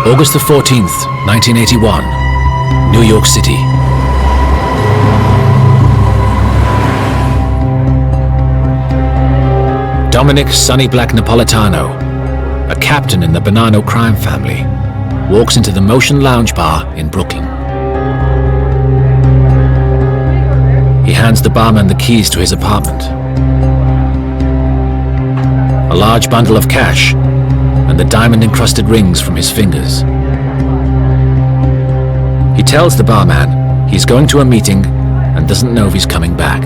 August the 14th, 1981, New York City. Dominic Sonny Black Napolitano, a captain in the Bonanno crime family, walks into the Motion Lounge Bar in Brooklyn. He hands the barman the keys to his apartment, a large bundle of cash, and the diamond-encrusted rings from his fingers. He tells the barman he's going to a meeting and doesn't know if he's coming back.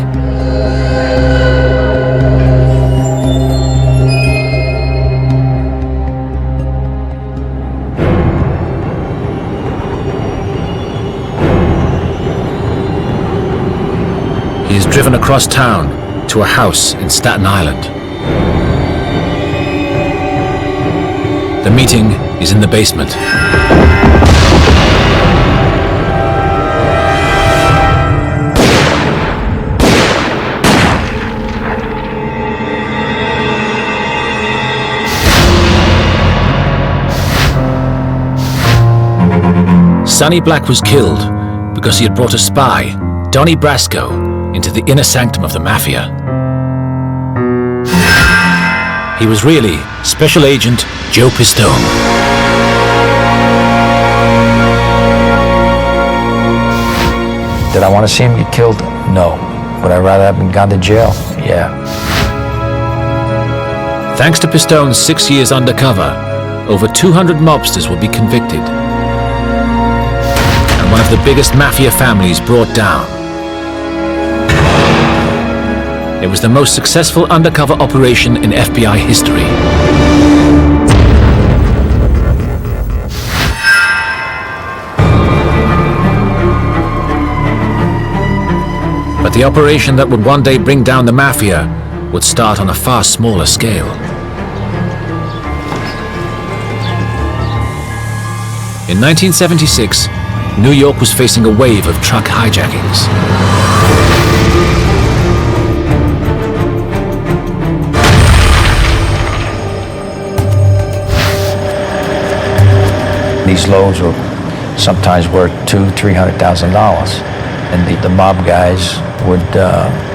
He is driven across town to a house in Staten Island. The meeting is in the basement. Sonny Black was killed because he had brought a spy, Donnie Brasco, into the inner sanctum of the Mafia. He was really Special Agent Joe Pistone. Did I want to see him get killed? No. Would I rather have him gone to jail? Yeah. Thanks to Pistone's 6 years undercover, over 200 mobsters will be convicted, and one of the biggest Mafia families brought down. It was the most successful undercover operation in FBI history. But the operation that would one day bring down the Mafia would start on a far smaller scale. In 1976, New York was facing a wave of truck hijackings. These loads were sometimes worth $200,000-300,000, and the mob guys would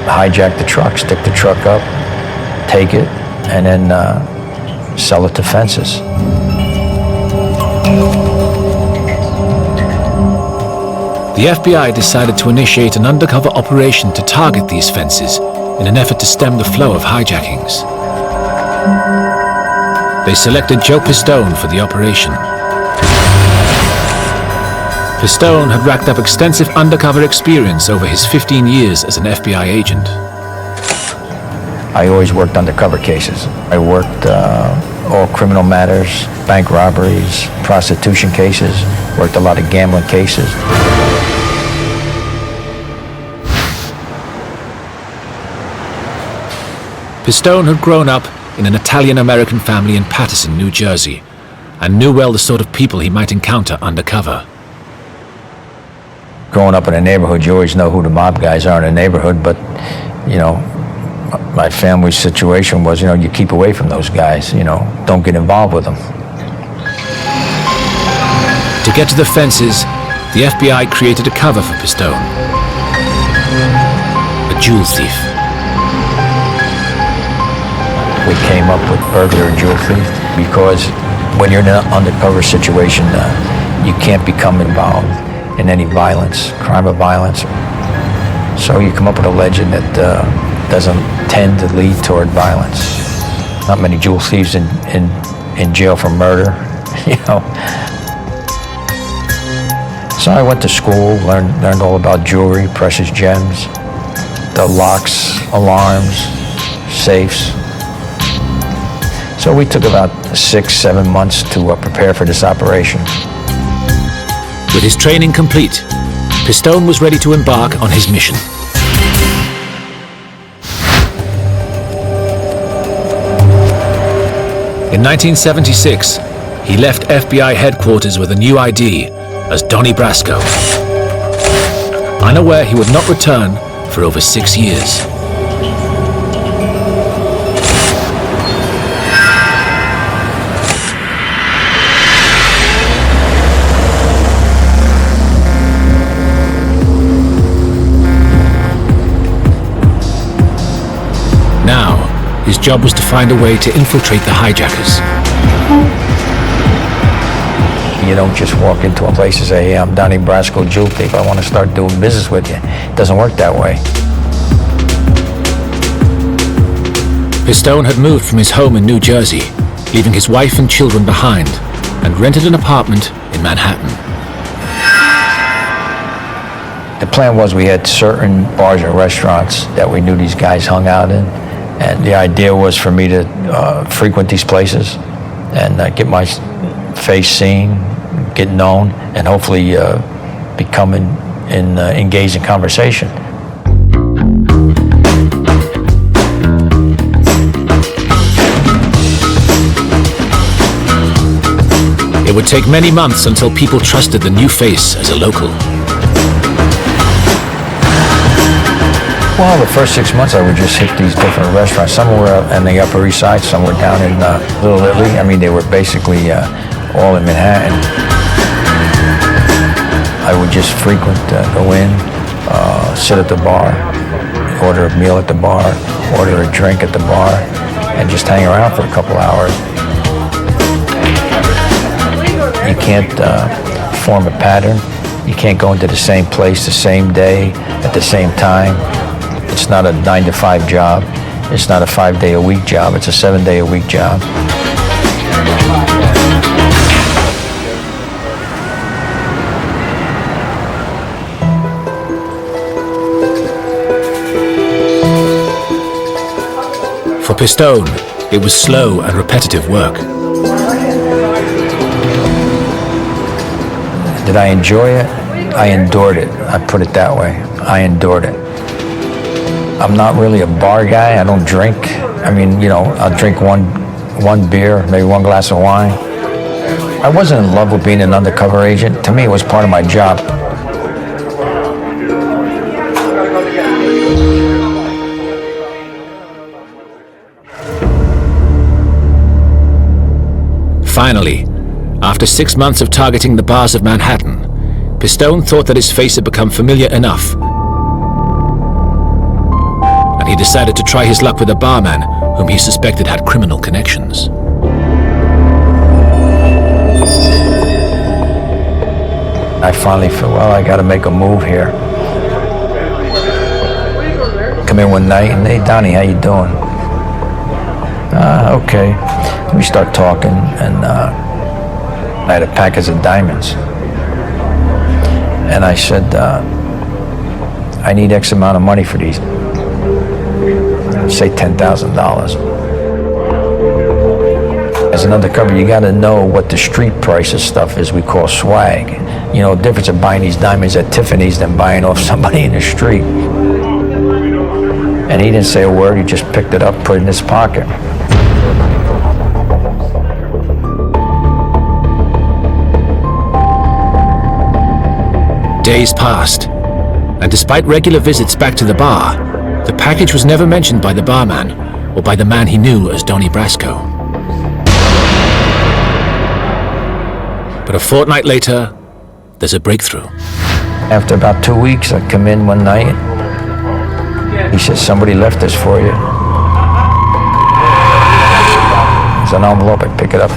hijack the truck, stick the truck up, take it, and then sell it to fences. The FBI decided to initiate an undercover operation to target these fences in an effort to stem the flow of hijackings. They selected Joe Pistone for the operation. Pistone had racked up extensive undercover experience over his 15 years as an FBI agent. I always worked undercover cases. I worked all criminal matters, bank robberies, prostitution cases, worked a lot of gambling cases. Pistone had grown up in an Italian-American family in Paterson, New Jersey, and knew well the sort of people he might encounter undercover. Growing up in a neighborhood, you always know who the mob guys are in a neighborhood, but, you know, my family's situation was, you keep away from those guys, don't get involved with them. To get to the fences, the FBI created a cover for Pistone. A jewel thief. We came up with burglar and jewel thief because when you're in an undercover situation, you can't become involved in any violence, crime of violence. So you come up with a legend that doesn't tend to lead toward violence. Not many jewel thieves in jail for murder, So I went to school, learned all about jewelry, precious gems, the locks, alarms, safes. So we took about 6-7 months to prepare for this operation. With his training complete, Pistone was ready to embark on his mission. In 1976, he left FBI headquarters with a new ID as Donnie Brasco, unaware he would not return for over 6 years. his job was to find a way to infiltrate the hijackers. You don't just walk into a place and say, hey, I'm Donnie Brasco, jewel thief. I want to start doing business with you. It doesn't work that way. Pistone had moved from his home in New Jersey, leaving his wife and children behind, and rented an apartment in Manhattan. The plan was we had certain bars and restaurants that we knew these guys hung out in. And the idea was for me to frequent these places and get my face seen, get known, and hopefully become engaged in conversation. It would take many months until people trusted the new face as a local. Well, the first 6 months I would just hit these different restaurants. Some were in the Upper East Side, some were down in Little Italy. I mean, they were basically all in Manhattan. I would just frequent, go in, sit at the bar, order a meal at the bar, order a drink at the bar, and just hang around for a couple hours. You can't form a pattern. You can't go into the same place the same day at the same time. It's not a 9-to-5 job. It's not a 5-day-a-week job. It's a 7-day-a-week job. For Pistone, it was slow and repetitive work. Did I enjoy it? I endured it. I put it that way. I endured it. I'm not really a bar guy. I don't drink. I mean, you know, I'll drink one beer, maybe one glass of wine. I wasn't in love with being an undercover agent. To me, it was part of my job. Finally, after 6 months of targeting the bars of Manhattan, Pistone thought that his face had become familiar enough, and he decided to try his luck with a barman whom he suspected had criminal connections. I finally felt, well, I got to make a move here. Come in one night and, hey, Donnie, how you doing? Okay. We start talking, and I had a package of diamonds. And I said, I need X amount of money for these. Say $10,000. As an undercover, you got to know what the street price of stuff is we call swag. You know, the difference of buying these diamonds at Tiffany's than buying off somebody in the street. And he didn't say a word. He just picked it up, put it in his pocket. Days passed, and despite regular visits back to the bar, the package was never mentioned by the barman or by the man he knew as Donnie Brasco. But a fortnight later, there's a breakthrough. After about 2 weeks, I come in one night. He said, somebody left this for you. It's an envelope. I pick it up.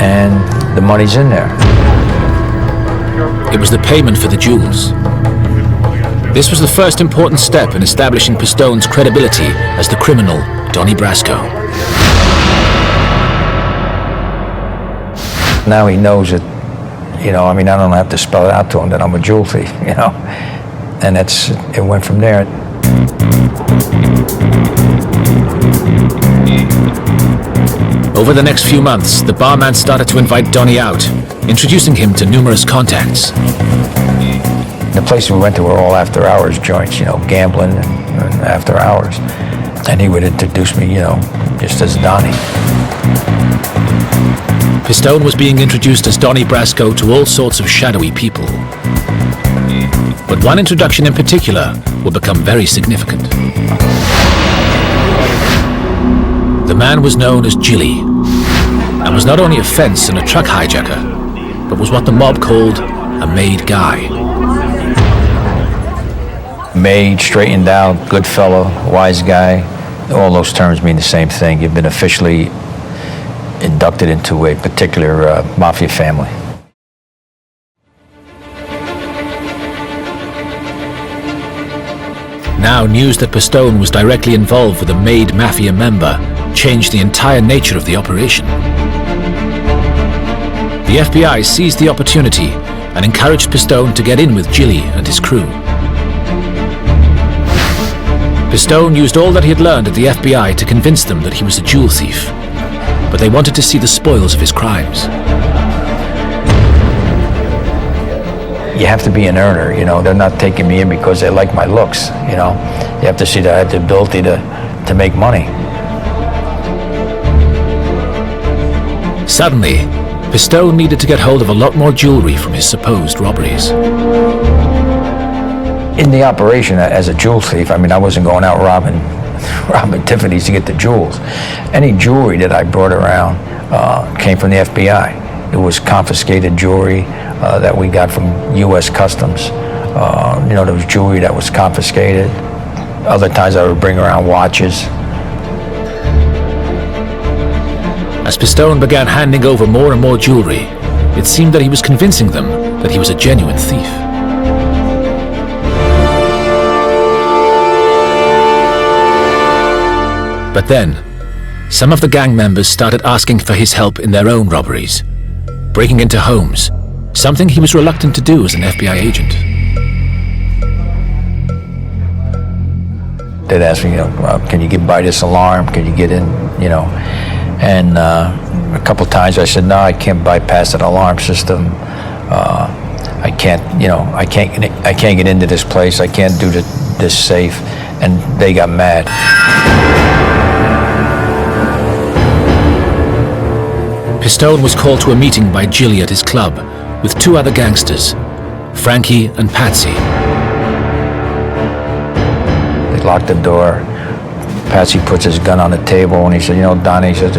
And the money's in there. It was the payment for the jewels. This was the first important step in establishing Pistone's credibility as the criminal Donnie Brasco. Now he knows it, you know, I mean, I don't have to spell it out to him that I'm a jewel thief, you know? And it went from there. Over the next few months, the barman started to invite Donnie out, introducing him to numerous contacts. The places we went to were all after-hours joints, you know, gambling and after hours. And he would introduce me, you know, just as Donnie. Pistone was being introduced as Donnie Brasco to all sorts of shadowy people. But one introduction in particular would become very significant. The man was known as Jilly, and was not only a fence and a truck hijacker, but was what the mob called a made guy. Made, straightened out, good fellow, wise guy. All those terms mean the same thing. You've been officially inducted into a particular Mafia family. Now news that Pistone was directly involved with a made Mafia member changed the entire nature of the operation. The FBI seized the opportunity and encouraged Pistone to get in with Gilly and his crew. Pistone used all that he had learned at the FBI to convince them that he was a jewel thief, but they wanted to see the spoils of his crimes. You have to be an earner, you know. They're not taking me in because they like my looks, you know. You have to see that I have the ability to make money. Suddenly, Pistone needed to get hold of a lot more jewelry from his supposed robberies. In the operation as a jewel thief, I mean, I wasn't going out robbing Tiffany's to get the jewels. Any jewelry that I brought around came from the FBI. It was confiscated jewelry that we got from U.S. Customs. You know, there was jewelry that was confiscated. Other times I would bring around watches. As Pistone began handing over more and more jewelry, it seemed that he was convincing them that he was a genuine thief. But then, some of the gang members started asking for his help in their own robberies, breaking into homes, something he was reluctant to do as an FBI agent. They'd ask me, you know, can you get by this alarm? Can you get in, you know? And a couple times I said, no, I can't bypass that alarm system. I can't, you know, I can't get into this place. I can't do this safe. And they got mad. Pistone was called to a meeting by Gilly at his club with two other gangsters, Frankie and Patsy. They locked the door. Patsy puts his gun on the table and he said, you know, Donnie, he said,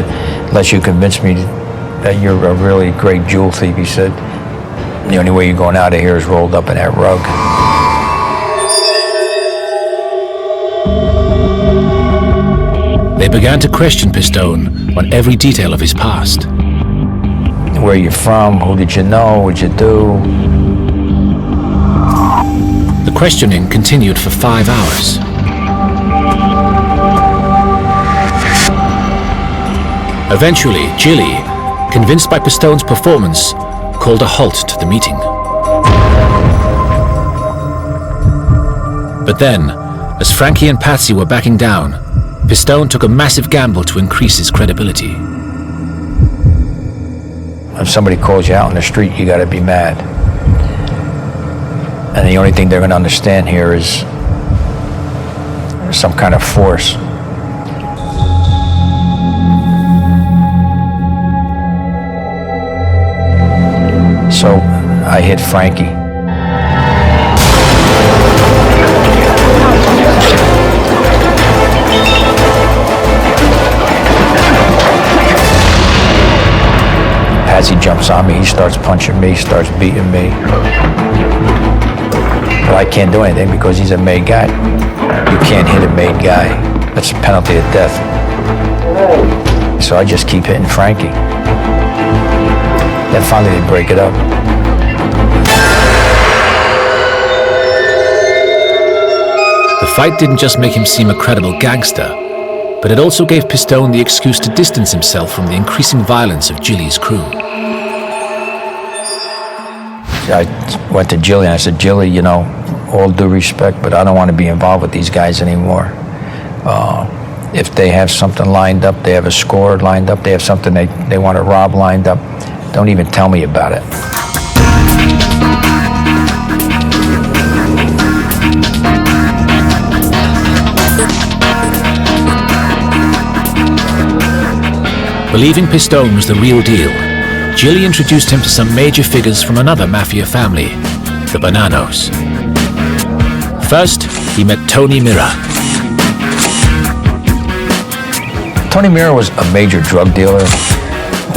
unless you convince me that you're a really great jewel thief, he said, the only way you're going out of here is rolled up in that rug. They began to question Pistone on every detail of his past. Where you from? Who did you know? What'd you do? The questioning continued for 5 hours. Eventually, Gilly, convinced by Pistone's performance, called a halt to the meeting. But then, as Frankie and Patsy were backing down, Pistone took a massive gamble to increase his credibility. If somebody calls you out in the street, you gotta be mad. And the only thing they're gonna understand here is some kind of force. So I hit Frankie. Patsy jumps on me, he starts punching me, starts beating me. Well, I can't do anything because he's a made guy. You can't hit a made guy. That's a penalty of death. So I just keep hitting Frankie. Then finally they break it up. The fight didn't just make him seem a credible gangster, but it also gave Pistone the excuse to distance himself from the increasing violence of Gilly's crew. I went to Gilly and I said, Gilly, you know, all due respect, but I don't want to be involved with these guys anymore. If they have something lined up, they have a score lined up, they have something they want to rob lined up, don't even tell me about it. Believing Pistone was the real deal, Gilly introduced him to some major figures from another Mafia family, the Bonannos. First, he met Tony Mira. Tony Mira was a major drug dealer,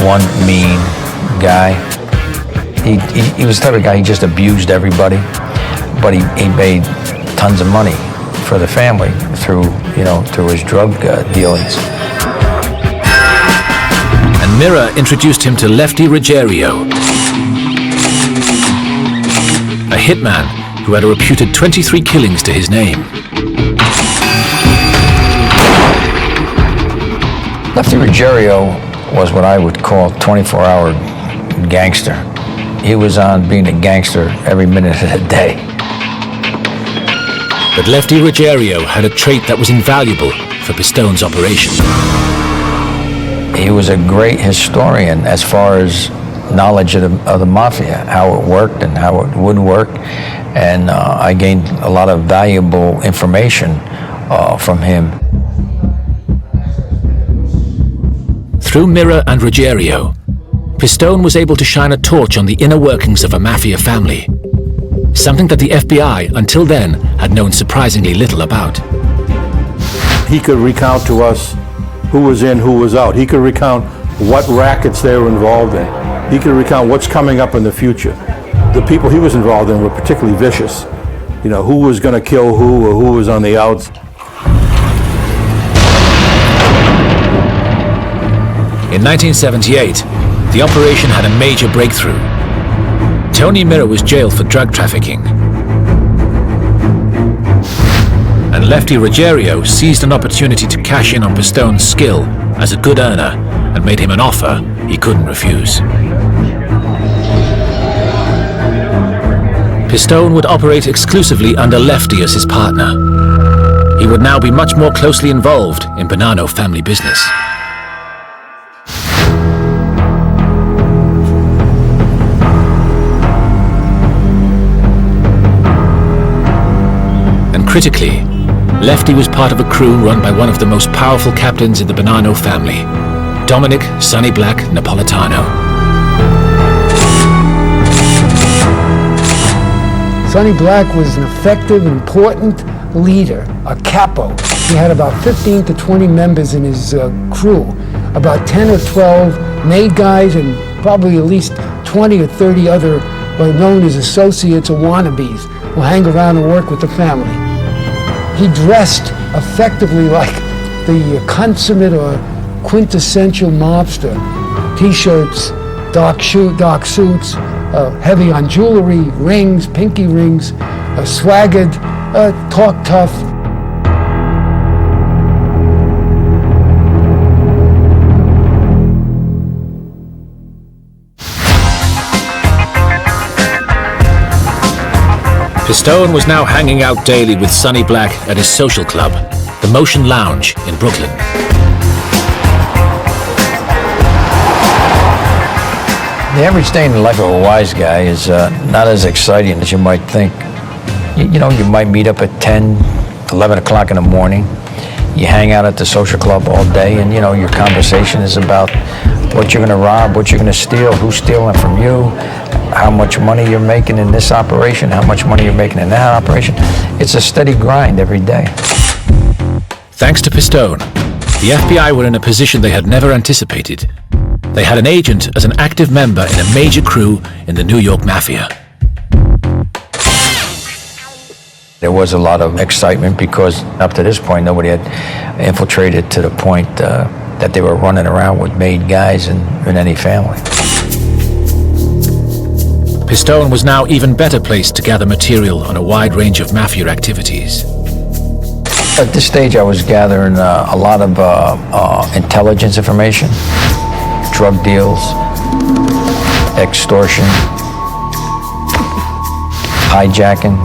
one mean guy. He was the type of guy, he just abused everybody, but he made tons of money for the family through his drug dealings. And Mirror introduced him to Lefty Ruggiero, a hitman who had a reputed 23 killings to his name. Lefty Ruggiero was what I would call 24-hour gangster. He was on being a gangster every minute of the day. But Lefty Ruggiero had a trait that was invaluable for Pistone's operation. He was a great historian as far as knowledge of the Mafia, how it worked and how it would work. And I gained a lot of valuable information from him. Through Mirror and Ruggiero, Pistone was able to shine a torch on the inner workings of a Mafia family, something that the FBI, until then, had known surprisingly little about. He could recount to us who was in, who was out. He could recount what rackets they were involved in. He could recount what's coming up in the future. The people he was involved in were particularly vicious. You know, who was going to kill who or who was on the outs. In 1978, the operation had a major breakthrough. Tony Mirror was jailed for drug trafficking. And Lefty Ruggiero seized an opportunity to cash in on Pistone's skill as a good earner and made him an offer he couldn't refuse. Pistone would operate exclusively under Lefty as his partner. He would now be much more closely involved in Bonanno family business. And critically, Lefty was part of a crew run by one of the most powerful captains in the Bonanno family, Dominic Sonny Black Napolitano. Sonny Black was an effective, important leader, a capo. He had about 15 to 20 members in his crew, about 10 or 12 made guys, and probably at least 20 or 30 other what are known as associates or wannabes who hang around and work with the family. He dressed effectively like the consummate or quintessential mobster. T-shirts, dark suits, heavy on jewelry, rings, pinky rings, swaggered, talk tough. Pistone was now hanging out daily with Sonny Black at his social club, the Motion Lounge in Brooklyn. The average day in the life of a wise guy is not as exciting as you might think. You might meet up at 10, 11 o'clock in the morning. You hang out at the social club all day, and your conversation is about what you're going to rob, what you're going to steal, who's stealing from you, how much money you're making in this operation, how much money you're making in that operation. It's a steady grind every day. Thanks to Pistone, the FBI were in a position they had never anticipated. They had an agent as an active member in a major crew in the New York Mafia. There was a lot of excitement because up to this point, nobody had infiltrated to the point that they were running around with made guys in any family. Pistone was now even better placed to gather material on a wide range of Mafia activities. At this stage, I was gathering a lot of intelligence information, drug deals, extortion, hijacking,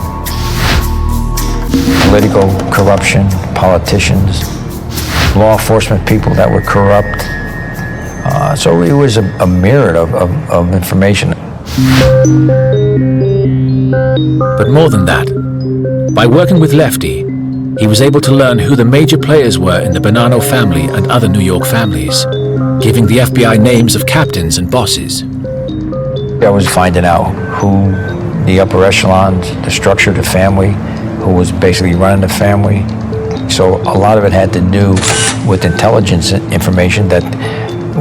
political corruption, politicians, law enforcement people that were corrupt. So it was a myriad of information. But more than that, by working with Lefty, he was able to learn who the major players were in the Bonanno family and other New York families, giving the FBI names of captains and bosses. I was finding out who the upper echelons, the structure of the family, who was basically running the family. So a lot of it had to do with intelligence information that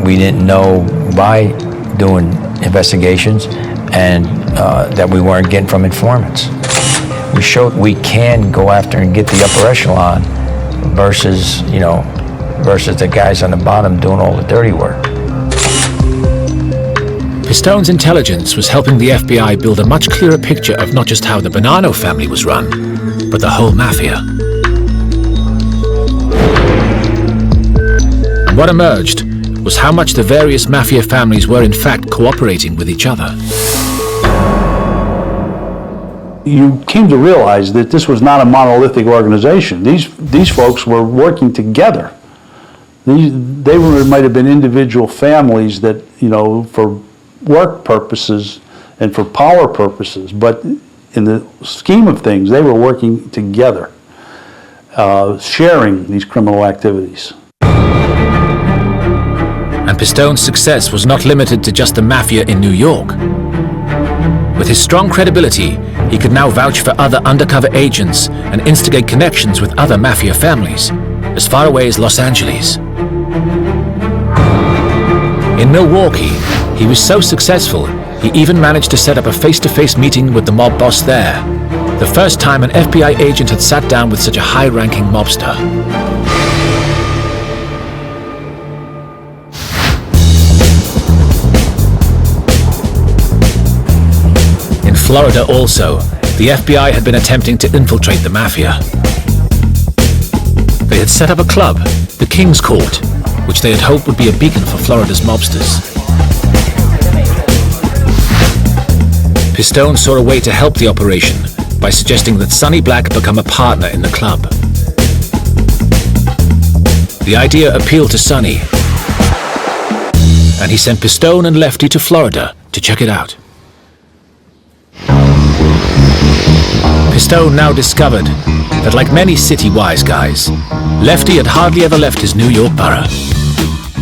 we didn't know by doing investigations and that we weren't getting from informants. We showed we can go after and get the upper echelon versus, versus the guys on the bottom doing all the dirty work. Pistone's intelligence was helping the FBI build a much clearer picture of not just how the Bonanno family was run, but the whole Mafia. And what emerged was how much the various Mafia families were in fact cooperating with each other. You came to realize that this was not a monolithic organization. These folks were working together. They might have been individual families that, for work purposes and for power purposes, but in the scheme of things, they were working together, sharing these criminal activities. And Pistone's success was not limited to just the Mafia in New York. With his strong credibility, he could now vouch for other undercover agents and instigate connections with other Mafia families, as far away as Los Angeles. In Milwaukee, he was so successful, he even managed to set up a face-to-face meeting with the mob boss there, the first time an FBI agent had sat down with such a high-ranking mobster. In Florida also, the FBI had been attempting to infiltrate the Mafia. They had set up a club, the King's Court, which they had hoped would be a beacon for Florida's mobsters. Pistone saw a way to help the operation by suggesting that Sonny Black become a partner in the club. The idea appealed to Sonny, and he sent Pistone and Lefty to Florida to check it out. Pistone now discovered that, like many city wise guys, Lefty had hardly ever left his New York borough.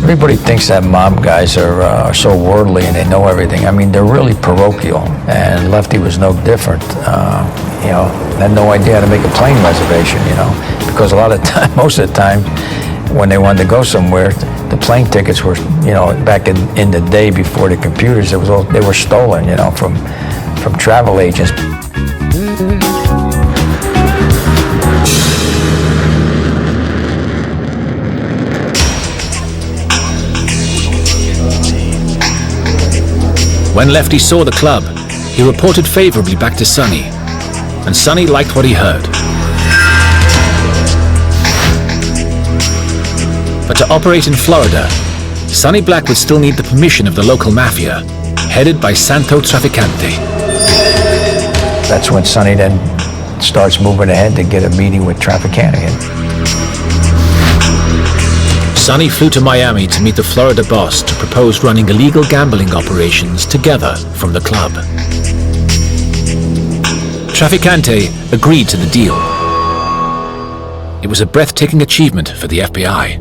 Everybody thinks that mob guys are so worldly and they know everything. I mean, they're really parochial, and Lefty was no different. Had no idea how to make a plane reservation, because a lot of time, most of the time, when they wanted to go somewhere, the plane tickets were, back in the day before the computers, they were stolen, from travel agents. When Lefty saw the club, he reported favorably back to Sonny, and Sonny liked what he heard. But to operate in Florida, Sonny Black would still need the permission of the local Mafia, headed by Santo Trafficante. That's when Sonny then starts moving ahead to get a meeting with Trafficante. Sonny flew to Miami to meet the Florida boss to propose running illegal gambling operations together from the club. Trafficante agreed to the deal. It was a breathtaking achievement for the FBI.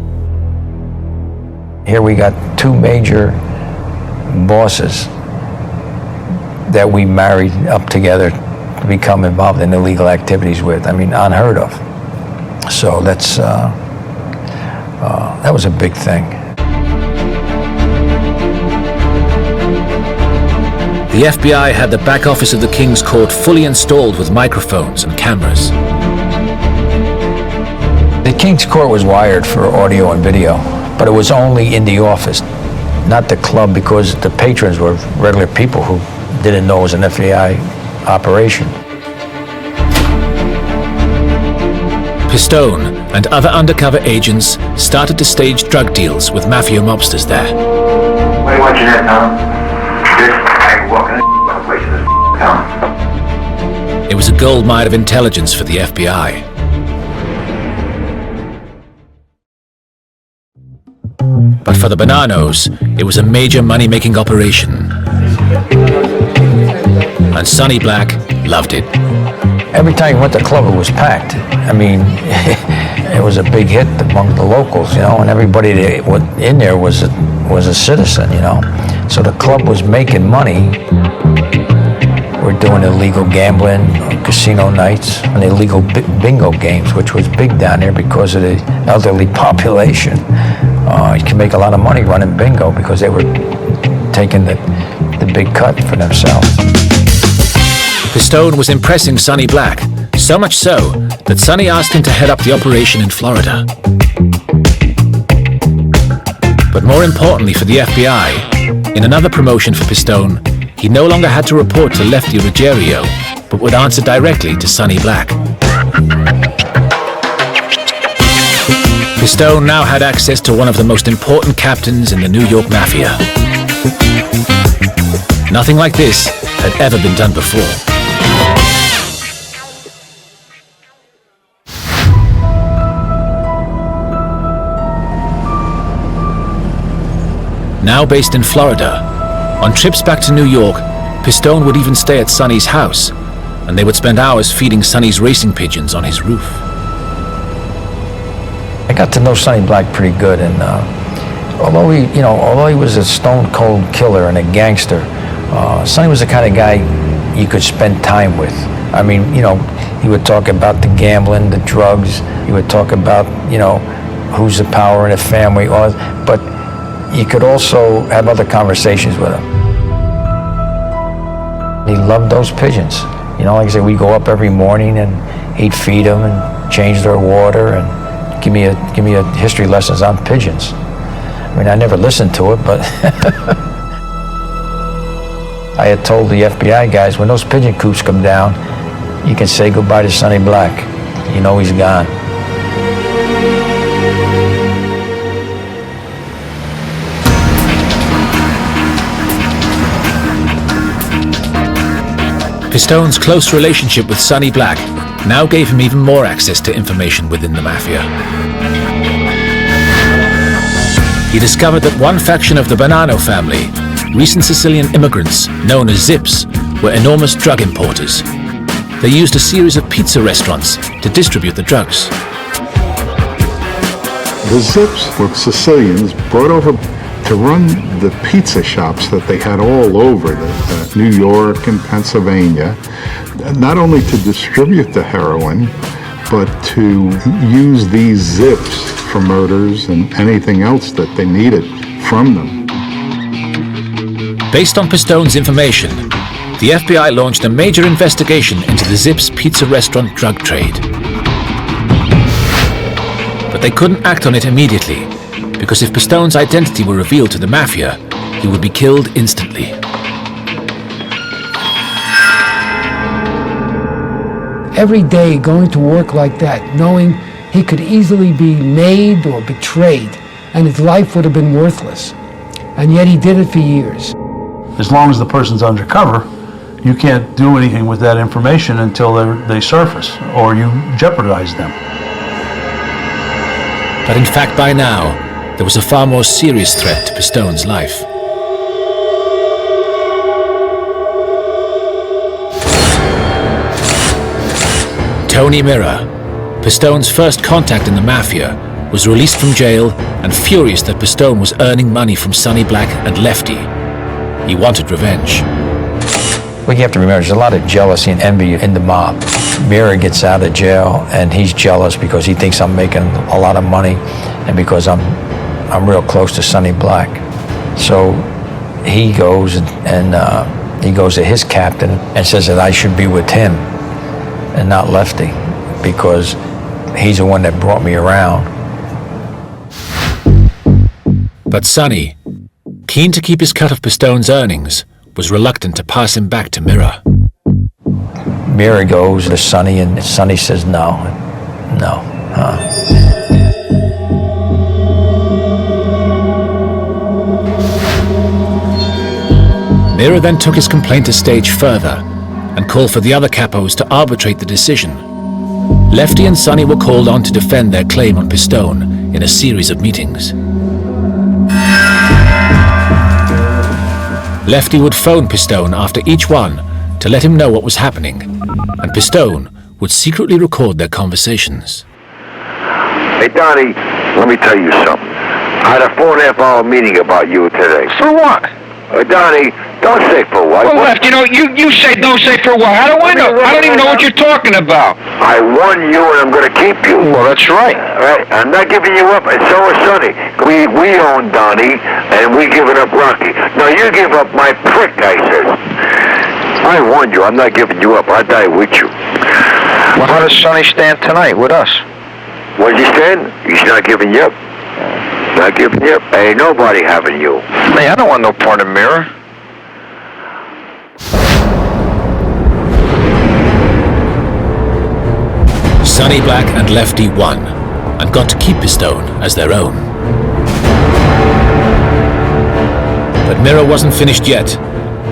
Here we got two major bosses that we married up together to become involved in illegal activities with. I mean, unheard of. So that was a big thing. The FBI had the back office of the King's Court fully installed with microphones and cameras. The King's Court was wired for audio and video, but it was only in the office, not the club, because the patrons were regular people who didn't know it was an FBI operation. Pistone and other undercover agents started to stage drug deals with Mafia mobsters there. What do you want, Jeanette, Tom? This, I walk in the place of this town. It was a gold mine of intelligence for the FBI. But for the Bonannos, it was a major money-making operation. And Sonny Black loved it. Every time you went to the club, it was packed. I mean, it was a big hit among the locals, and everybody that was in there was a citizen, So the club was making money. We're doing illegal gambling, casino nights, and illegal bingo games, which was big down there because of the elderly population. You can make a lot of money running bingo because they were taking the big cut for themselves. Pistone was impressing Sonny Black, So much so that Sonny asked him to head up the operation in Florida. But more importantly for the FBI, in another promotion for Pistone, he no longer had to report to Lefty Ruggiero, but would answer directly to Sonny Black. Pistone now had access to one of the most important captains in the New York Mafia. Nothing like this had ever been done before. Now based in Florida, on trips back to New York, Pistone would even stay at Sonny's house, and they would spend hours feeding Sonny's racing pigeons on his roof. I got to know Sonny Black pretty good, and although he was a stone-cold killer and a gangster, Sonny was the kind of guy you could spend time with. I mean, he would talk about the gambling, the drugs. He would talk about, who's the power in the family, but you could also have other conversations with him. He loved those pigeons. Like I said, we'd go up every morning and he'd feed them and change their water and give me a history lessons on pigeons. I mean, I never listened to it, but I had told the FBI guys, when those pigeon coops come down, you can say goodbye to Sonny Black. He's gone. Pistone's close relationship with Sonny Black now gave him even more access to information within the Mafia. He discovered that one faction of the Bonanno family, recent Sicilian immigrants known as Zips, were enormous drug importers. They used a series of pizza restaurants to distribute the drugs. The Zips were Sicilians brought over to run the pizza shops that they had all over New York and Pennsylvania, not only to distribute the heroin, but to use these Zips for murders and anything else that they needed from them. Based on Pistone's information, the FBI launched a major investigation into the Zips pizza restaurant drug trade. But they couldn't act on it immediately, because if Pistone's identity were revealed to the Mafia, he would be killed instantly. Every day going to work like that, knowing he could easily be made or betrayed, and his life would have been worthless. And yet he did it for years. As long as the person's undercover, you can't do anything with that information until they surface, or you jeopardize them. But in fact, by now, there was a far more serious threat to Pistone's life. Tony Mira, Pistone's first contact in the Mafia, was released from jail and furious that Pistone was earning money from Sonny Black and Lefty. He wanted revenge. What you have to remember, there's a lot of jealousy and envy in the mob. Mira gets out of jail and he's jealous because he thinks I'm making a lot of money and because I'm real close to Sonny Black. So he goes and he goes to his captain and says that I should be with him and not Lefty because he's the one that brought me around. But Sonny, keen to keep his cut of Pistone's earnings, was reluctant to pass him back to Mira. Mira goes to Sonny and Sonny says no. Mira then took his complaint a stage further and called for the other capos to arbitrate the decision. Lefty and Sonny were called on to defend their claim on Pistone in a series of meetings. Lefty would phone Pistone after each one to let him know what was happening, and Pistone would secretly record their conversations. Hey, Donnie, let me tell you something. I had a 4.5-hour meeting about you today. For what? Donnie, don't say for what. Well, Left, you say don't say for what. How do I know? I don't even know what you're talking about. I won you and I'm going to keep you. Well, that's right. All right, I'm not giving you up, and so is Sonny. We own Donnie, and we giving up Rocky. Now you give up my prick, I said. I won you. I'm not giving you up. I'll die with you. Well, how does Sonny stand tonight with us? What's he saying? He's not giving you up. Not giving you up. Ain't nobody having you. Hey, I don't want no part of Mirror. Sonny Black and Lefty won and got to keep Pistone as their own. But Mirror wasn't finished yet,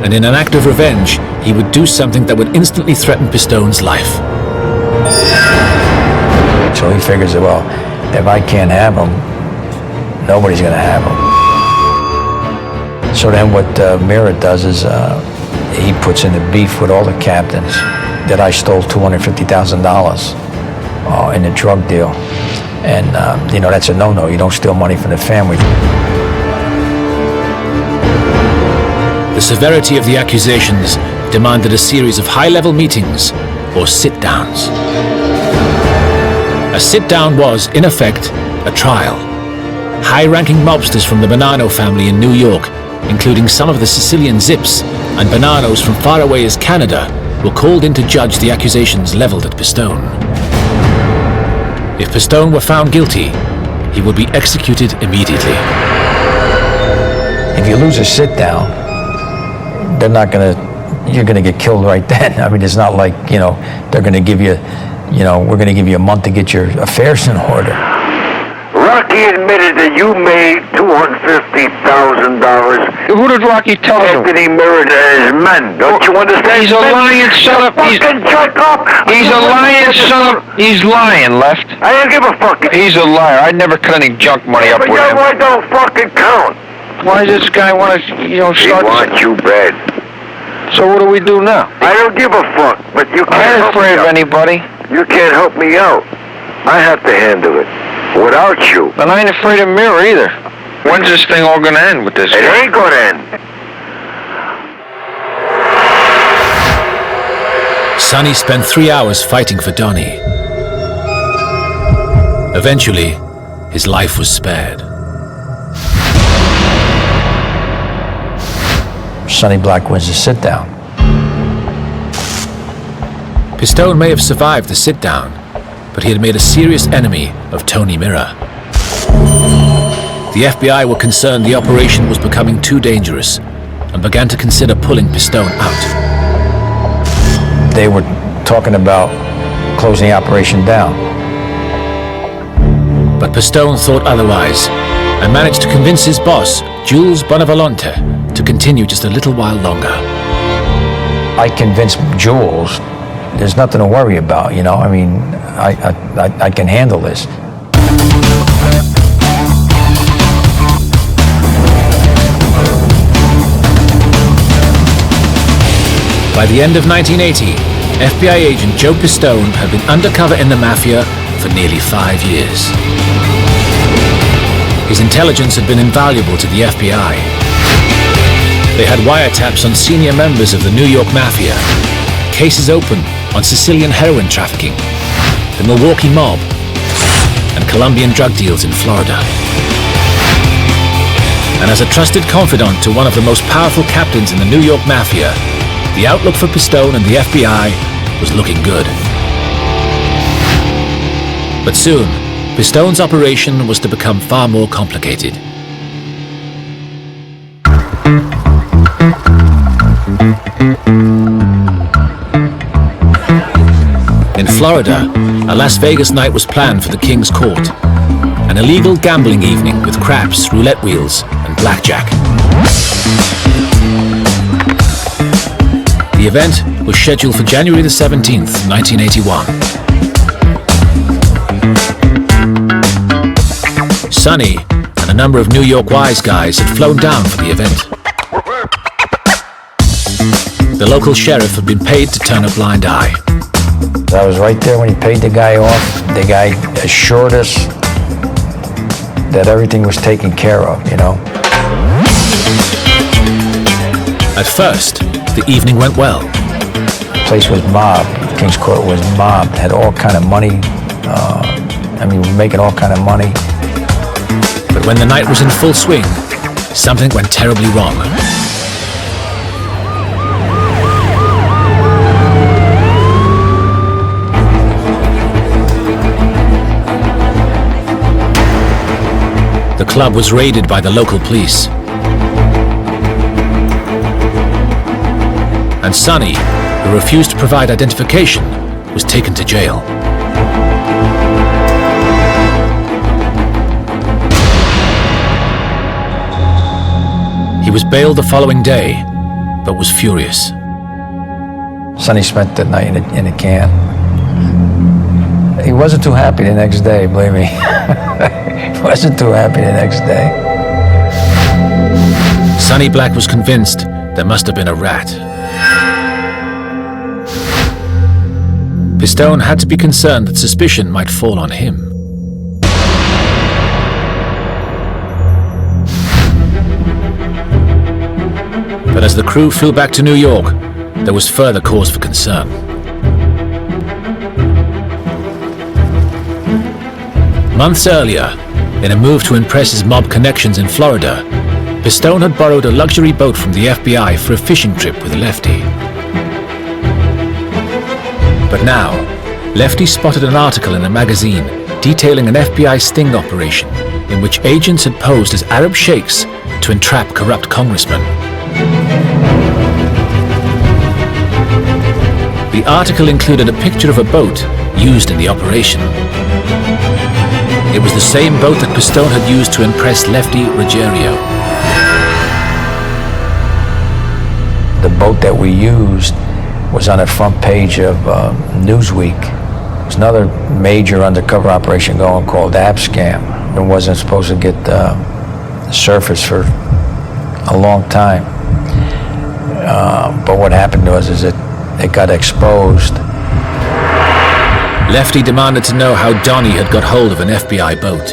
and in an act of revenge, he would do something that would instantly threaten Pistone's life. So he figures, well, if I can't have him, nobody's going to have him. So then what Mirror does is he puts in the beef with all the captains that I stole $250,000 in a drug deal. And, that's a no-no. You don't steal money from the family. The severity of the accusations demanded a series of high-level meetings, or sit-downs. A sit-down was, in effect, a trial. High-ranking mobsters from the Bonanno family in New York, including some of the Sicilian Zips and Bonannos from far away as Canada, were called in to judge the accusations leveled at Pistone. If Pistone were found guilty, he would be executed immediately. If you lose a sit-down, you're gonna get killed right then. I mean, it's not like, they're gonna give you, we're gonna give you a month to get your affairs in order. Rocky admitted that you made $250,000. Who did Rocky tell you? After he married his men. Don't you understand? He's a lying son of... He's a lying son of... He's lying, Left. I don't give a fuck. He's a liar. I never cut any junk money up But with your him. boy don't fucking count. Why does this guy want to, start... He wants you bad. So what do we do now? I don't give a fuck, but you can't I ain't help afraid me of out. anybody. You can't help me out. I have to handle it. Without you. And I ain't afraid of Mirror either. When's this thing all gonna end with this It guy? ain't gonna end. Sonny spent 3 hours fighting for Donnie. Eventually, his life was spared. Sonny Black wins the sit-down. Pistone may have survived the sit-down, but he had made a serious enemy of Tony Mirror. The FBI were concerned the operation was becoming too dangerous and began to consider pulling Pistone out. They were talking about closing the operation down. But Pistone thought otherwise and managed to convince his boss, Jules Bonavolonte, to continue just a little while longer. I convinced Jules, there's nothing to worry about, I mean, I can handle this. By the end of 1980, FBI agent Joe Pistone had been undercover in the Mafia for nearly 5 years. His intelligence had been invaluable to the FBI. They had wiretaps on senior members of the New York Mafia, cases open on Sicilian heroin trafficking, the Milwaukee mob, and Colombian drug deals in Florida. And as a trusted confidant to one of the most powerful captains in the New York Mafia, the outlook for Pistone and the FBI was looking good. But soon, Pistone's operation was to become far more complicated. In Florida, a Las Vegas night was planned for the King's Court, an illegal gambling evening with craps, roulette wheels, and blackjack. The event was scheduled for January the 17th, 1981. Sonny and a number of New York wise guys had flown down for the event. The local sheriff had been paid to turn a blind eye. I was right there when he paid the guy off. The guy assured us that everything was taken care of, At first, the evening went well. The place was mobbed. King's Court was mobbed. Had all kind of money. We were making all kind of money. But when the night was in full swing, something went terribly wrong. the club was raided by the local police. And Sonny, who refused to provide identification, was taken to jail. He was bailed the following day, but was furious. Sonny spent the night in a can. He wasn't too happy the next day, believe me. He wasn't too happy the next day. Sonny Black was convinced there must have been a rat. Pistone had to be concerned that suspicion might fall on him. But as the crew flew back to New York, there was further cause for concern. Months earlier, in a move to impress his mob connections in Florida, Pistone had borrowed a luxury boat from the FBI for a fishing trip with Lefty. But now, Lefty spotted an article in a magazine detailing an FBI sting operation in which agents had posed as Arab sheikhs to entrap corrupt congressmen. The article included a picture of a boat used in the operation. It was the same boat that Pistone had used to impress Lefty Ruggiero. The boat that we used was on the front page of Newsweek. There's another major undercover operation going called Abscam. It wasn't supposed to get the surface for a long time. But what happened was it got exposed. Lefty demanded to know how Donnie had got hold of an FBI boat.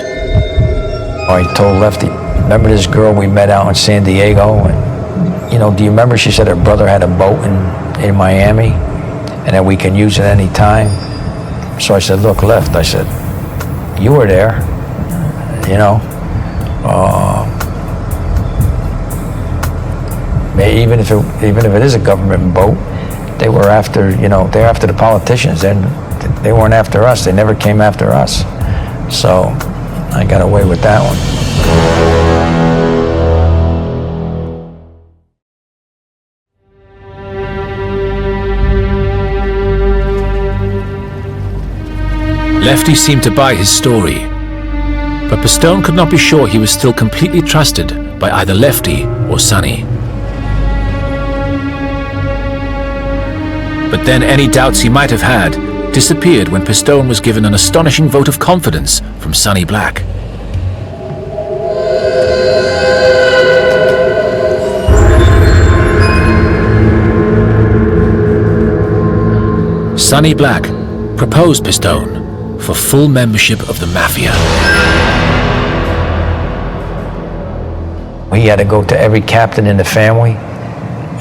I told Lefty, remember this girl we met out in San Diego? And, do you remember she said her brother had a boat in Miami and that we can use it any time? So I said, look, Left, I said, you were there, even if it is a government boat, they were after, they're after the politicians. They weren't after us. They never came after us. So I got away with that one. Lefty seemed to buy his story, but Pistone could not be sure he was still completely trusted by either Lefty or Sonny. But then any doubts he might have had disappeared when Pistone was given an astonishing vote of confidence from Sonny Black. Sonny Black proposed Pistone for full membership of the Mafia. He had to go to every captain in the family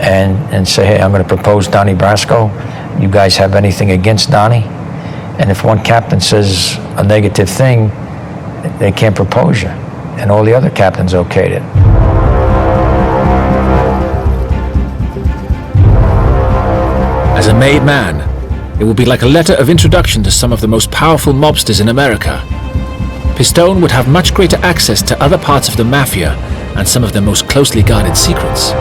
and say, hey, I'm going to propose Donnie Brasco. You guys have anything against Donnie? And if one captain says a negative thing, they can't propose you. And all the other captains okayed it. As a made man, it would be like a letter of introduction to some of the most powerful mobsters in America. Pistone would have much greater access to other parts of the Mafia and some of their most closely guarded secrets.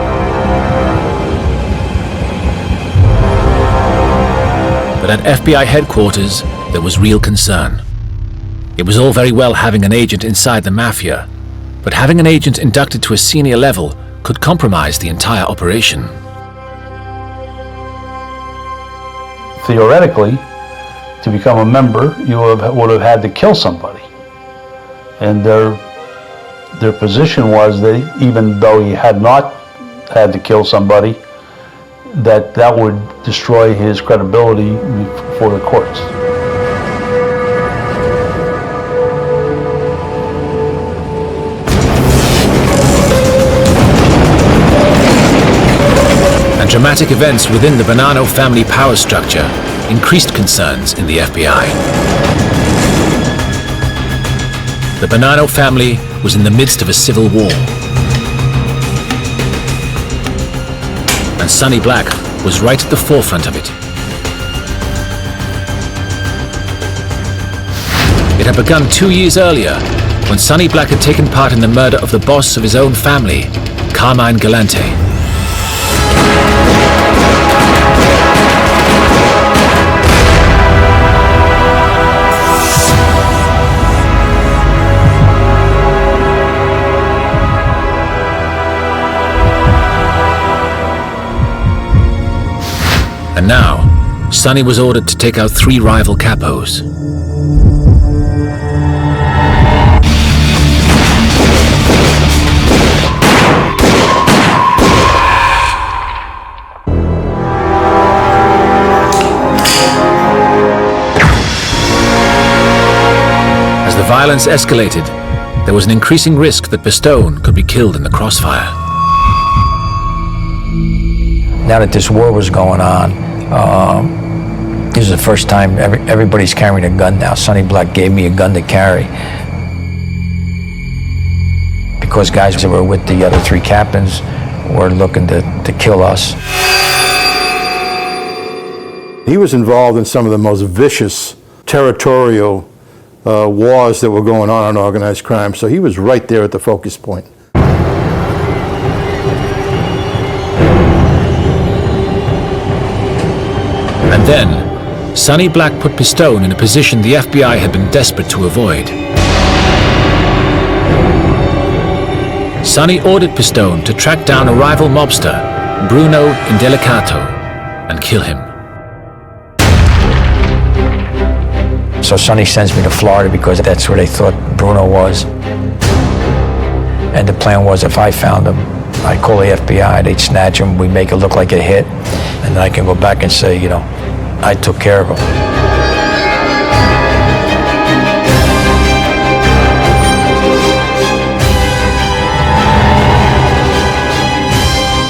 But at FBI headquarters, there was real concern. It was all very well having an agent inside the Mafia, but having an agent inducted to a senior level could compromise the entire operation. Theoretically, to become a member, you would have had to kill somebody. And their position was that even though he had not had to kill somebody, that would destroy his credibility before the courts. And dramatic events within the Bonanno family power structure increased concerns in the FBI. The Bonanno family was in the midst of a civil war. And Sonny Black was right at the forefront of it. It had begun 2 years earlier, when Sonny Black had taken part in the murder of the boss of his own family, Carmine Galante. And now, Sonny was ordered to take out 3 rival capos. As the violence escalated, there was an increasing risk that Pistone could be killed in the crossfire. Now that this war was going on, this is the first time everybody's carrying a gun now. Sonny Black gave me a gun to carry. Because guys that were with the other 3 captains were looking to kill us. He was involved in some of the most vicious territorial wars that were going on organized crime, so he was right there at the focus point. And then, Sonny Black put Pistone in a position the FBI had been desperate to avoid. Sonny ordered Pistone to track down a rival mobster, Bruno Indelicato, and kill him. So Sonny sends me to Florida because that's where they thought Bruno was. And the plan was if I found him, I'd call the FBI, they'd snatch him, we'd make it look like a hit, and then I can go back and say, you know, I took care of him.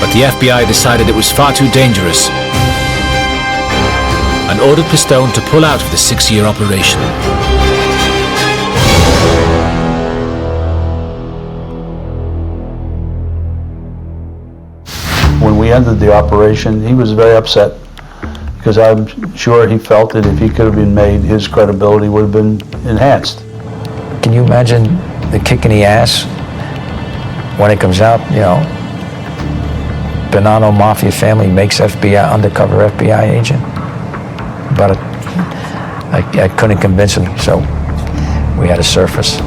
But the FBI decided it was far too dangerous and ordered Pistone to pull out of the 6-year operation. When we ended the operation, he was very upset because I'm sure he felt that if he could have been made, his credibility would have been enhanced. Can you imagine the kick in the ass when it comes out, you know, Bonanno Mafia family makes undercover FBI agent? But I couldn't convince him, so we had to surface.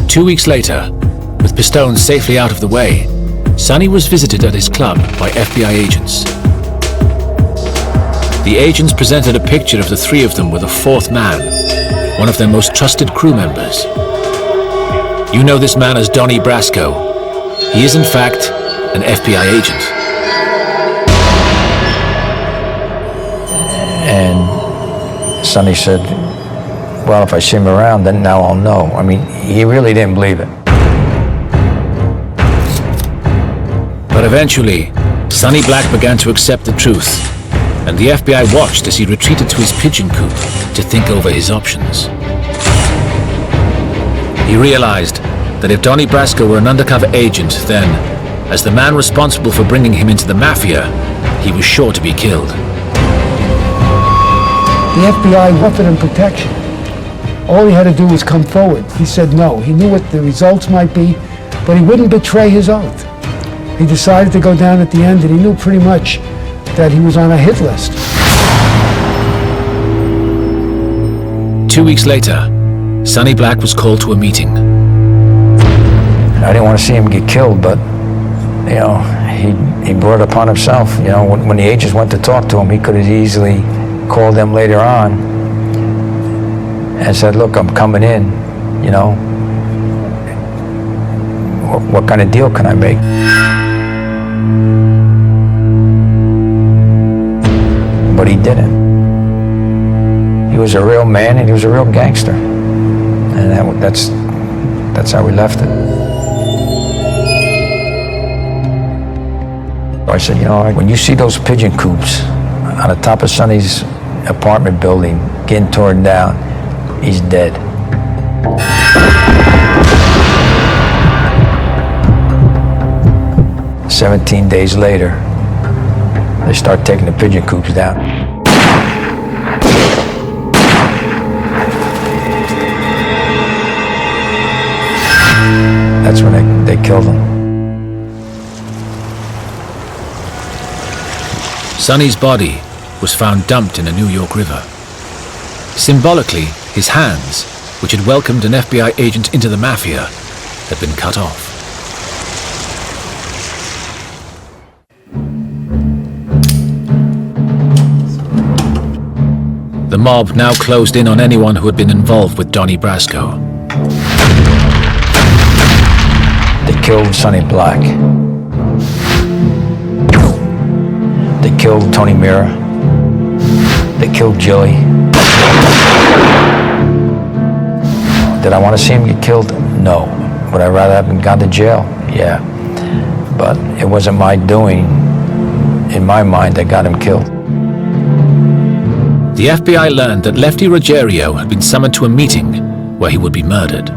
Two weeks later, with Pistone safely out of the way, Sonny was visited at his club by FBI agents. The agents presented a picture of the 3 of them with a 4th man, one of their most trusted crew members. You know this man as Donnie Brasco. He is in fact an FBI agent. And Sonny said, well, if I see him around, then now I'll know. I mean, he really didn't believe it. But eventually, Sonny Black began to accept the truth, and the FBI watched as he retreated to his pigeon coop to think over his options. He realized that if Donnie Brasco were an undercover agent, then, as the man responsible for bringing him into the Mafia, he was sure to be killed. The FBI offered him protection. All he had to do was come forward. He said no. He knew what the results might be, but he wouldn't betray his oath. He decided to go down at the end, and he knew pretty much that he was on a hit list. 2 weeks later, Sonny Black was called to a meeting. I didn't want to see him get killed, but, you know, he brought it upon himself. You know, when the agents went to talk to him, he could have easily called them later on and said, look, I'm coming in, you know. What kind of deal can I make? But he didn't. He was a real man and he was a real gangster. And that's how we left it. I said, you know, when you see those pigeon coops on the top of Sonny's apartment building getting torn down, he's dead. 17 days later, they start taking the pigeon coops down. That's when they killed him. Sonny's body was found dumped in a New York river. Symbolically, his hands, which had welcomed an FBI agent into the Mafia, had been cut off. The mob now closed in on anyone who had been involved with Donnie Brasco. They killed Sonny Black. They killed Tony Mira. They killed Jilly. Did I want to see him get killed? No. Would I rather have him gone to jail? Yeah. But it wasn't my doing, in my mind, that got him killed. The FBI learned that Lefty Ruggiero had been summoned to a meeting where he would be murdered.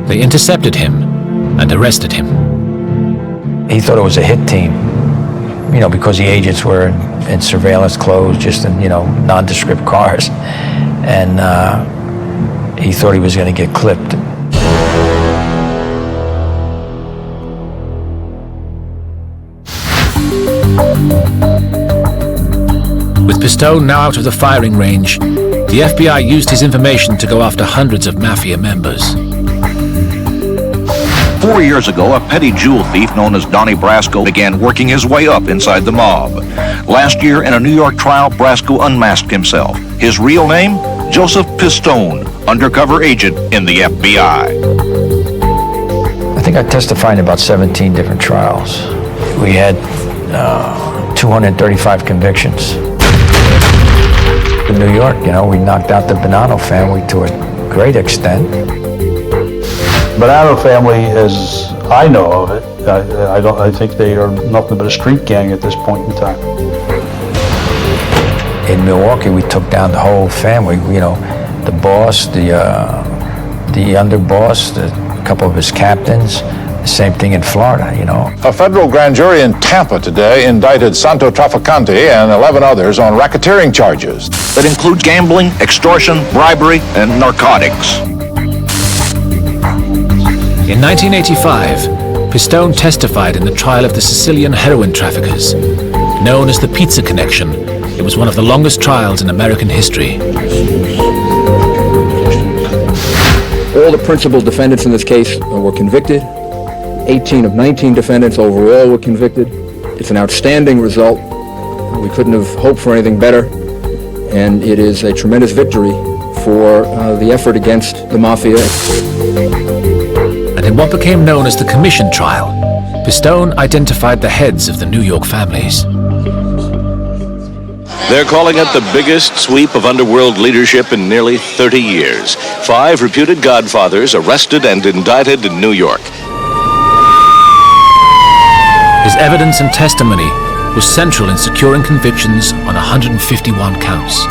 They intercepted him and arrested him. He thought it was a hit team, you know, because the agents were in surveillance clothes, just in, you know, nondescript cars. And he thought he was going to get clipped. With Pistone now out of the firing range, the FBI used his information to go after hundreds of Mafia members. 4 years ago, a petty jewel thief known as Donnie Brasco began working his way up inside the mob. Last year, in a New York trial, Brasco unmasked himself. His real name? Joseph Pistone, undercover agent in the FBI. I think I testified in about 17 different trials. We had 235 convictions. In New York, you know, we knocked out the Bonanno family to a great extent. Bonanno family, as I know of it, I think they are nothing but a street gang at this point in time. In Milwaukee, we took down the whole family. You know, the boss, the underboss, a couple of his captains. The same thing in Florida, you know. A federal grand jury in Tampa today indicted Santo Trafficante and 11 others on racketeering charges that include gambling, extortion, bribery, and narcotics. In 1985, Pistone testified in the trial of the Sicilian heroin traffickers. Known as the Pizza Connection, it was one of the longest trials in American history. All the principal defendants in this case were convicted. 18 of 19 defendants overall were convicted. It's an outstanding result. We couldn't have hoped for anything better, and it is a tremendous victory for the effort against the Mafia. And in what became known as the Commission Trial, Pistone identified the heads of the New York families. They're calling it the biggest sweep of underworld leadership in nearly 30 years. 5 reputed godfathers arrested and indicted in New York. His evidence and testimony was central in securing convictions on 151 counts.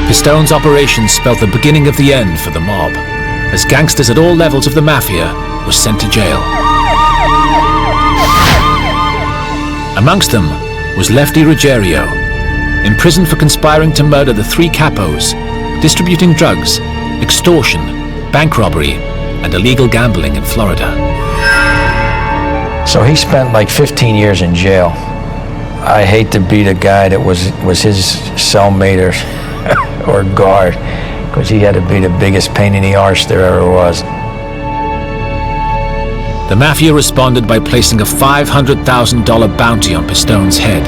Pistone's operation spelled the beginning of the end for the mob, as gangsters at all levels of the Mafia were sent to jail. Amongst them was Lefty Ruggiero, imprisoned for conspiring to murder the 3 capos, distributing drugs, extortion, bank robbery, and illegal gambling in Florida. So he spent like 15 years in jail. I hate to be the guy that was his cellmate or guard, because he had to be the biggest pain in the arse there ever was. The Mafia responded by placing a $500,000 bounty on Pistone's head.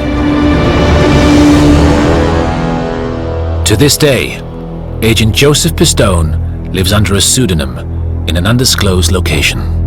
To this day, Agent Joseph Pistone lives under a pseudonym in an undisclosed location.